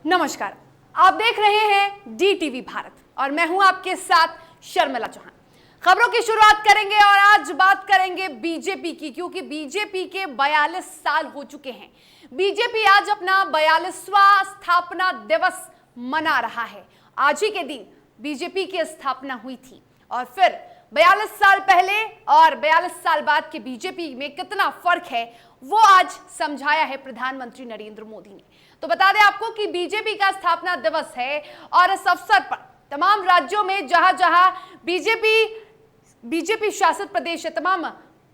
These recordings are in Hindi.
नमस्कार, आप देख रहे हैं DTV भारत और मैं हूं आपके साथ शर्मिला चौहान। खबरों की शुरुआत करेंगे और आज बात करेंगे बीजेपी की, क्योंकि बीजेपी के 42 साल हो चुके हैं। बीजेपी आज अपना 42वां स्थापना दिवस मना रहा है। आज ही के दिन बीजेपी की स्थापना हुई थी और फिर 42 साल पहले और 42 साल बाद के बीजेपी में कितना फर्क है वो आज समझाया है प्रधानमंत्री नरेंद्र मोदी ने। तो बता दें आपको कि बीजेपी का स्थापना दिवस है और इस अवसर पर तमाम राज्यों में जहां जहां बीजेपी शासित प्रदेश है, तमाम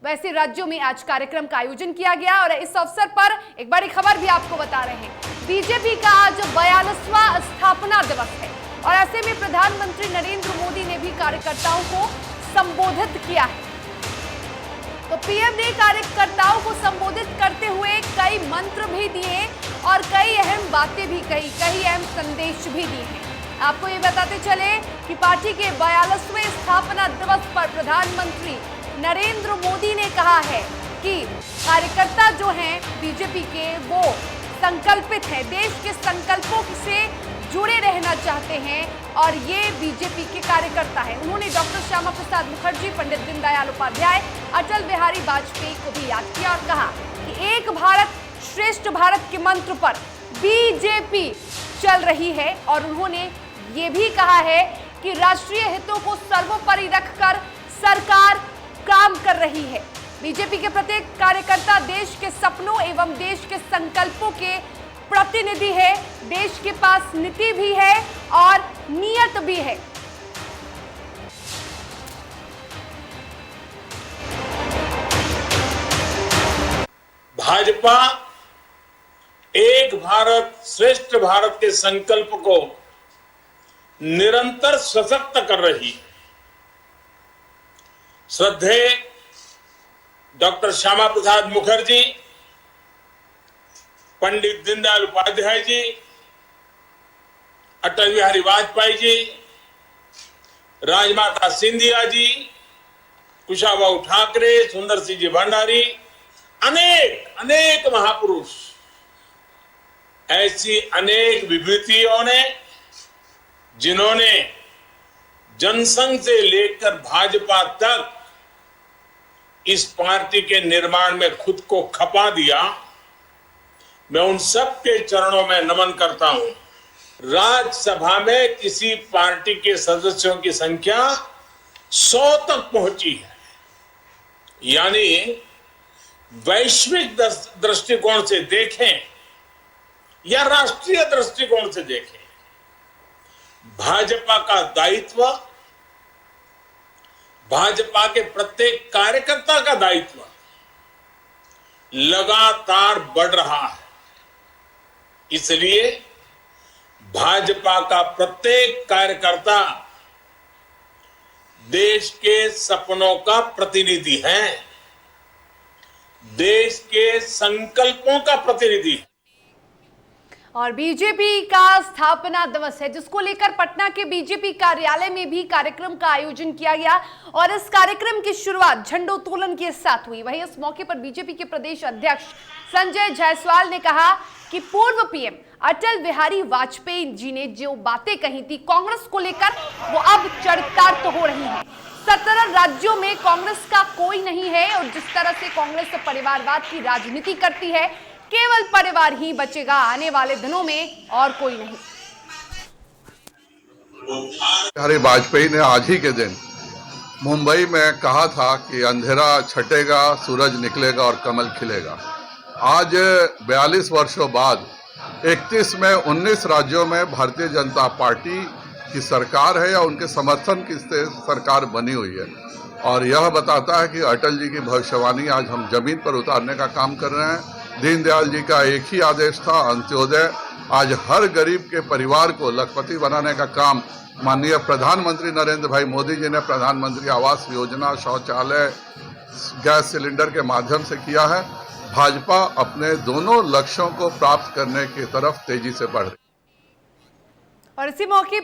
वैसे राज्यों में आज कार्यक्रम का आयोजन किया गया। और इस अवसर पर एक बड़ी खबर भी आपको बता रहे हैं, बीजेपी का आज 42वां स्थापना दिवस है और ऐसे में प्रधानमंत्री नरेंद्र मोदी ने भी कार्यकर्ताओं को संबोधित किया है। तो पीएम ने कार्यकर्ताओं को संबोधित करते हुए कई मंत्र भी दिए और कई अहम बातें भी कही, कई अहम संदेश भी दिए हैं। आपको ये बताते चले कि पार्टी के 42वें स्थापना दिवस पर प्रधानमंत्री नरेंद्र मोदी ने कहा है कि कार्यकर्ता जो हैं बीजेपी के वो संकल्पित हैं, देश के संकल्पों से जुड़े रहना चाहते हैं और ये बीजेपी के कार्यकर्ता हैं। उन्होंने डॉक्टर श्यामा प्रसाद मुखर्जी, पंडित दीनदयाल उपाध्याय, अटल बिहारी वाजपेयी को भी याद किया और कहा कि एक भारत श्रेष्ठ भारत के मंत्र पर बीजेपी चल रही है। और उन्होंने ये भी कहा है कि राष्ट्रीय हितों को सर्वोपरि रखकर सरकार काम कर रही है। बीजेपी के प्रत्येक कार्यकर्ता देश के सपनों एवं देश के संकल्पों के प्रतिनिधि है। देश के पास नीति भी है और नियत भी है। भाजपा एक भारत श्रेष्ठ भारत के संकल्प को निरंतर सशक्त कर रही है। श्रद्धेय डॉक्टर श्यामा प्रसाद मुखर्जी, पंडित दीनदयाल उपाध्याय जी, अटल बिहारी वाजपेयी जी, राजमाता सिंधिया जी, कुशाभाऊ ठाकरे, सुंदर सिंह जी भंडारी, अनेक महापुरुष, ऐसी अनेक विभूतियों ने जिन्होंने जनसंघ से लेकर भाजपा तक इस पार्टी के निर्माण में खुद को खपा दिया, मैं उन सब के चरणों में नमन करता हूं। राज्यसभा में किसी पार्टी के सदस्यों की संख्या 100 तक पहुंची है, यानी वैश्विक दृष्टिकोण से देखें या राष्ट्रीय दृष्टिकोण से देखें, भाजपा का दायित्व, भाजपा के प्रत्येक कार्यकर्ता का दायित्व लगातार बढ़ रहा है। इसलिए भाजपा का प्रत्येक कार्यकर्ता देश के सपनों का प्रतिनिधि है, देश के संकल्पों का प्रतिनिधि है। और बीजेपी का स्थापना दिवस है, जिसको लेकर पटना के बीजेपी कार्यालय में भी कार्यक्रम का आयोजन किया गया और इस कार्यक्रम की शुरुआत झंडोत्तोलन के साथ हुई। वहीं इस मौके पर बीजेपी के प्रदेश अध्यक्ष संजय जायसवाल ने कहा कि पूर्व पीएम अटल बिहारी वाजपेयी जी ने जो बातें कही थी कांग्रेस को लेकर, वो अब चरितार्थ हो रही हैं। 17 राज्यों में कांग्रेस का कोई नहीं है और जिस तरह से कांग्रेस परिवारवाद की राजनीति करती है, केवल परिवार ही बचेगा आने वाले दिनों में और कोई नहीं। बिहारी वाजपेयी ने आज ही के दिन मुंबई में कहा था कि अंधेरा छटेगा, सूरज निकलेगा और कमल खिलेगा। आज 42 वर्षों बाद 31 में 19 राज्यों में भारतीय जनता पार्टी की सरकार है या उनके समर्थन की सरकार बनी हुई है और यह बताता है कि अटल जी की भविष्यवाणी आज हम जमीन पर उतारने का काम कर रहे हैं। दीनदयाल जी का एक ही आदेश था, अंत्योदय। आज हर गरीब के परिवार को लखपति बनाने का काम माननीय प्रधानमंत्री नरेंद्र भाई मोदी जी ने प्रधानमंत्री आवास योजना, शौचालय, गैस सिलेंडर के माध्यम से किया है। भाजपा अपने दोनों लक्ष्यों को प्राप्त करने की तरफ तेजी से बढ़ रही है। और इसी मौके